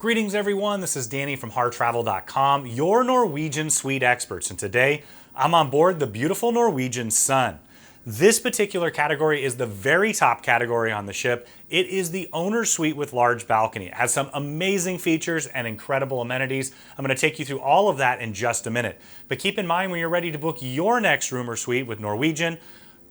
Greetings everyone, this is Danny from HarTravel.com, your Norwegian suite experts, and today I'm on board the beautiful Norwegian Sun. This particular category is the very top category on the ship. It is the owner's suite with large balcony. It has some amazing features and incredible amenities. I'm going to take you through all of that in just a minute. But keep in mind when you're ready to book your next room or suite with Norwegian,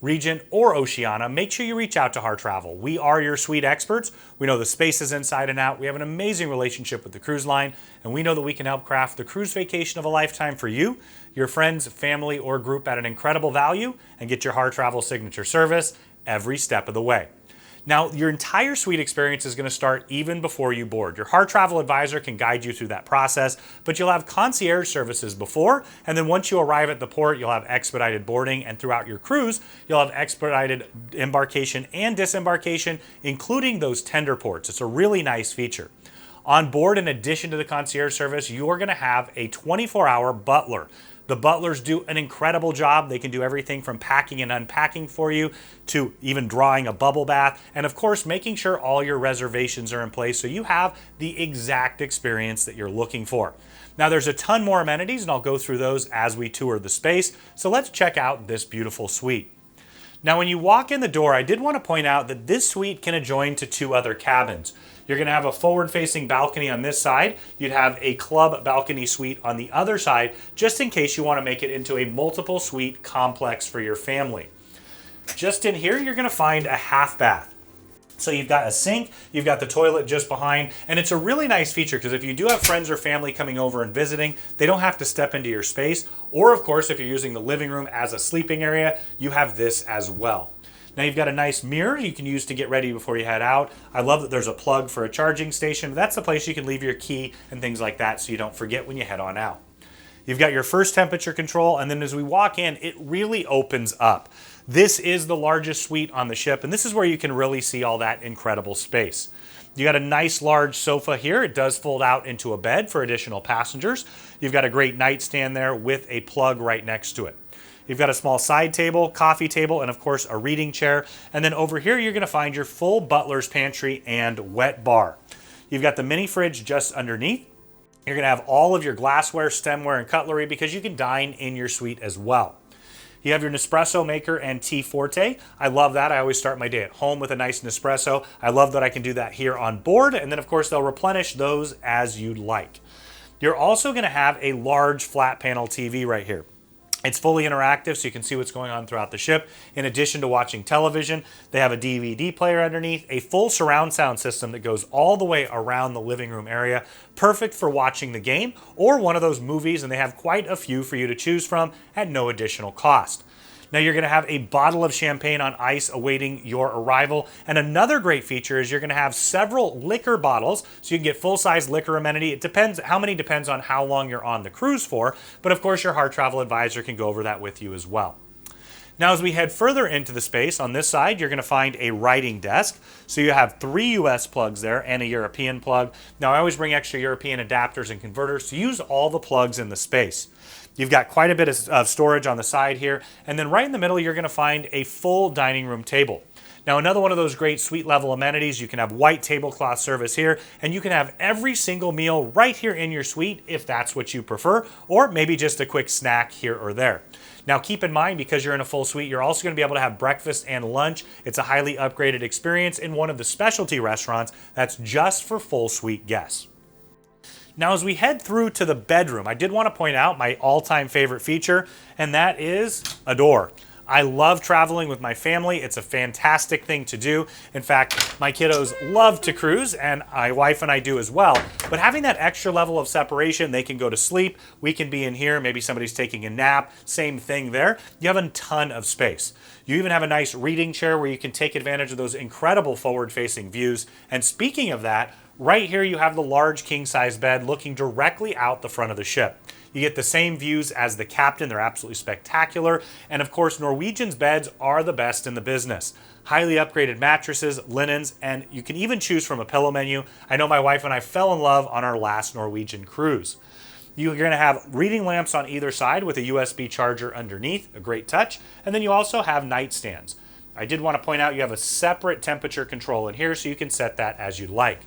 Regent, or Oceania, make sure you reach out to Heart Travel. We are your suite experts. We know the spaces inside and out. We have an amazing relationship with the cruise line, and we know that we can help craft the cruise vacation of a lifetime for you, your friends, family, or group at an incredible value, and get your Heart Travel signature service every step of the way. Now, your entire suite experience is going to start even before you board. Your Heart Travel advisor can guide you through that process, but you'll have concierge services before, and then once you arrive at the port, you'll have expedited boarding, and throughout your cruise, you'll have expedited embarkation and disembarkation, including those tender ports. It's a really nice feature. On board, in addition to the concierge service, you are going to have a 24-hour butler. The butlers do an incredible job. They can do everything from packing and unpacking for you to even drawing a bubble bath, and of course making sure all your reservations are in place so you have the exact experience that you're looking for. Now there's a ton more amenities, and I'll go through those as we tour the space, so let's check out this beautiful suite. Now when you walk in the door, I did want to point out that this suite can adjoin to two other cabins. You're going to have a forward-facing balcony on this side. You'd have a club balcony suite on the other side, just in case you want to make it into a multiple suite complex for your family. Just in here, you're going to find a half bath. So you've got a sink, you've got the toilet just behind, and it's a really nice feature because if you do have friends or family coming over and visiting, they don't have to step into your space. Or of course, if you're using the living room as a sleeping area, you have this as well. Now you've got a nice mirror you can use to get ready before you head out. I love that there's a plug for a charging station. That's the place you can leave your key and things like that so you don't forget when you head on out. You've got your first temperature control, and then as we walk in, it really opens up. This is the largest suite on the ship, and this is where you can really see all that incredible space. You got a nice large sofa here. It does fold out into a bed for additional passengers. You've got a great nightstand there with a plug right next to it. You've got a small side table, coffee table, and of course a reading chair. And then over here, you're going to find your full butler's pantry and wet bar. You've got the mini fridge just underneath. You're going to have all of your glassware, stemware, and cutlery because you can dine in your suite as well. You have your Nespresso maker and tea forte. I love that. I always start my day at home with a nice Nespresso. I love that I can do that here on board. And then of course, they'll replenish those as you'd like. You're also going to have a large flat panel TV right here. It's fully interactive, so you can see what's going on throughout the ship. In addition to watching television, they have a DVD player underneath, a full surround sound system that goes all the way around the living room area, perfect for watching the game or one of those movies, and they have quite a few for you to choose from at no additional cost. Now you're going to have a bottle of champagne on ice awaiting your arrival. And another great feature is you're going to have several liquor bottles, so you can get full-size liquor amenity. It depends, how many depends on how long you're on the cruise for, but of course your Heart Travel advisor can go over that with you as well. Now as we head further into the space, on this side you're going to find a writing desk. So you have 3 US plugs there and a European plug. Now I always bring extra European adapters and converters to use all the plugs in the space. You've got quite a bit of storage on the side here, and then right in the middle you're going to find a full dining room table. Now another one of those great suite level amenities, you can have white tablecloth service here, and you can have every single meal right here in your suite if that's what you prefer, or maybe just a quick snack here or there. Now keep in mind, because you're in a full suite, you're also going to be able to have breakfast and lunch. It's a highly upgraded experience in one of the specialty restaurants that's just for full suite guests. Now as we head through to the bedroom, I did want to point out my all-time favorite feature, and that is a door. I love traveling with my family. It's a fantastic thing to do. In fact, my kiddos love to cruise, and my wife and I do as well. But having that extra level of separation, they can go to sleep. We can be in here. Maybe somebody's taking a nap. Same thing there. You have a ton of space. You even have a nice reading chair where you can take advantage of those incredible forward-facing views. And speaking of that, right here you have the large king-size bed looking directly out the front of the ship. You get the same views as the captain. They're absolutely spectacular. And of course, Norwegian's beds are the best in the business. Highly upgraded mattresses, linens, and you can even choose from a pillow menu. I know my wife and I fell in love on our last Norwegian cruise. You're going to have reading lamps on either side with a USB charger underneath, a great touch. And then you also have nightstands. I did want to point out you have a separate temperature control in here, so you can set that as you'd like.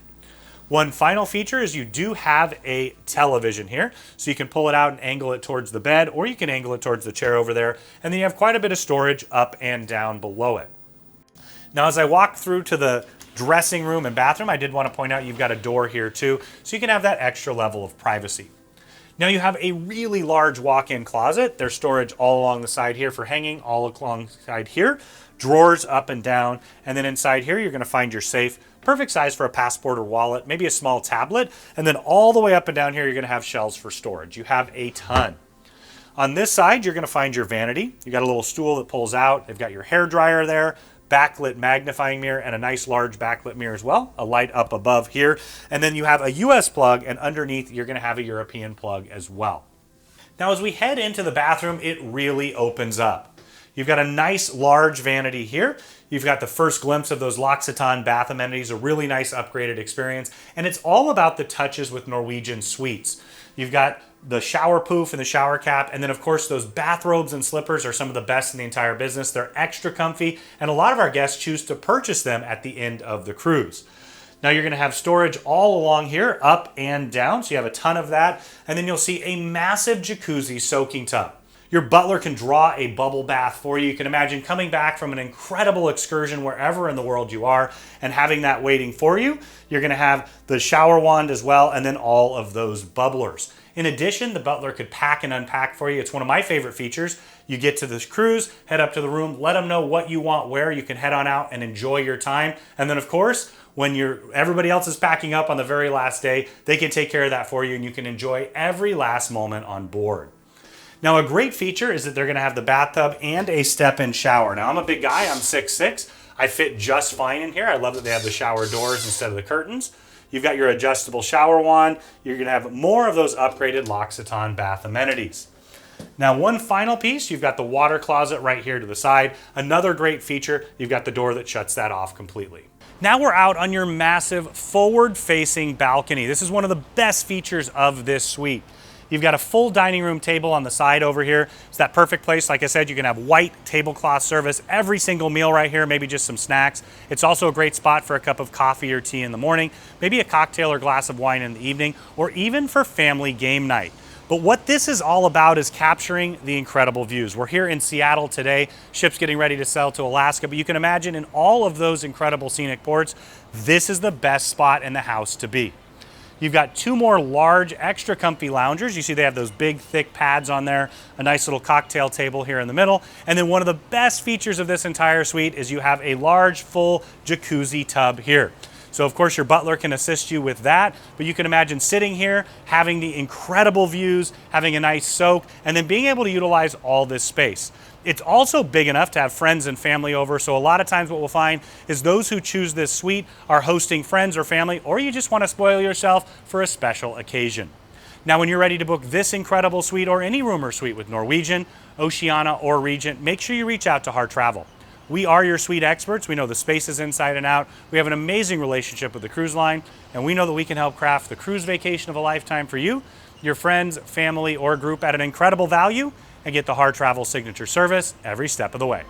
One final feature is you do have a television here, so you can pull it out and angle it towards the bed, or you can angle it towards the chair over there, and then you have quite a bit of storage up and down below it. Now, as I walk through to the dressing room and bathroom, I did want to point out you've got a door here too, so you can have that extra level of privacy. Now you have a really large walk-in closet. There's storage all along the side here for hanging, all alongside here, drawers up and down, and then inside here you're going to find your safe. Perfect size for a passport or wallet, maybe a small tablet, and then all the way up and down here you're going to have shelves for storage. You have a ton. On this side you're going to find your vanity. You got a little stool that pulls out. They've got your hair dryer there, backlit magnifying mirror, and a nice large backlit mirror as well. A light up above here, and then you have a US plug, and underneath you're going to have a European plug as well. Now as we head into the bathroom, it really opens up. You've got a nice large vanity here. You've got the first glimpse of those L'Occitane bath amenities, a really nice upgraded experience. And it's all about the touches with Norwegian suites. You've got the shower poof and the shower cap. And then of course, those bathrobes and slippers are some of the best in the entire business. They're extra comfy. And a lot of our guests choose to purchase them at the end of the cruise. Now you're going to have storage all along here, up and down. So you have a ton of that. And then you'll see a massive jacuzzi soaking tub. Your butler can draw a bubble bath for you. You can imagine coming back from an incredible excursion wherever in the world you are and having that waiting for you. You're going to have the shower wand as well, and then all of those bubblers. In addition, the butler could pack and unpack for you. It's one of my favorite features. You get to this cruise, head up to the room, let them know what you want where. You can head on out and enjoy your time. And then of course, when everybody else is packing up on the very last day, they can take care of that for you and you can enjoy every last moment on board. Now, a great feature is that they're going to have the bathtub and a step-in shower. Now, I'm a big guy. I'm 6'6". I fit just fine in here. I love that they have the shower doors instead of the curtains. You've got your adjustable shower wand. You're going to have more of those upgraded L'Occitane bath amenities. Now, one final piece, you've got the water closet right here to the side. Another great feature, you've got the door that shuts that off completely. Now we're out on your massive forward-facing balcony. This is one of the best features of this suite. You've got a full dining room table on the side over here. It's that perfect place. Like I said, you can have white tablecloth service every single meal right here, maybe just some snacks. It's also a great spot for a cup of coffee or tea in the morning, maybe a cocktail or glass of wine in the evening, or even for family game night. But what this is all about is capturing the incredible views. We're here in Seattle today, ships getting ready to sail to Alaska, but you can imagine in all of those incredible scenic ports, this is the best spot in the house to be. You've got two more large, extra comfy loungers. You see they have those big, thick pads on there, a nice little cocktail table here in the middle. And then one of the best features of this entire suite is you have a large, full jacuzzi tub here. So of course your butler can assist you with that, but you can imagine sitting here, having the incredible views, having a nice soak, and then being able to utilize all this space. It's also big enough to have friends and family over, so a lot of times what we'll find is those who choose this suite are hosting friends or family, or you just want to spoil yourself for a special occasion. Now, when you're ready to book this incredible suite or any room or suite with Norwegian, Oceania, or Regent, make sure you reach out to Hart Travel. We are your suite experts. We know the spaces inside and out. We have an amazing relationship with the cruise line, and we know that we can help craft the cruise vacation of a lifetime for you, your friends, family, or group at an incredible value, and get the Hart Travel signature service every step of the way.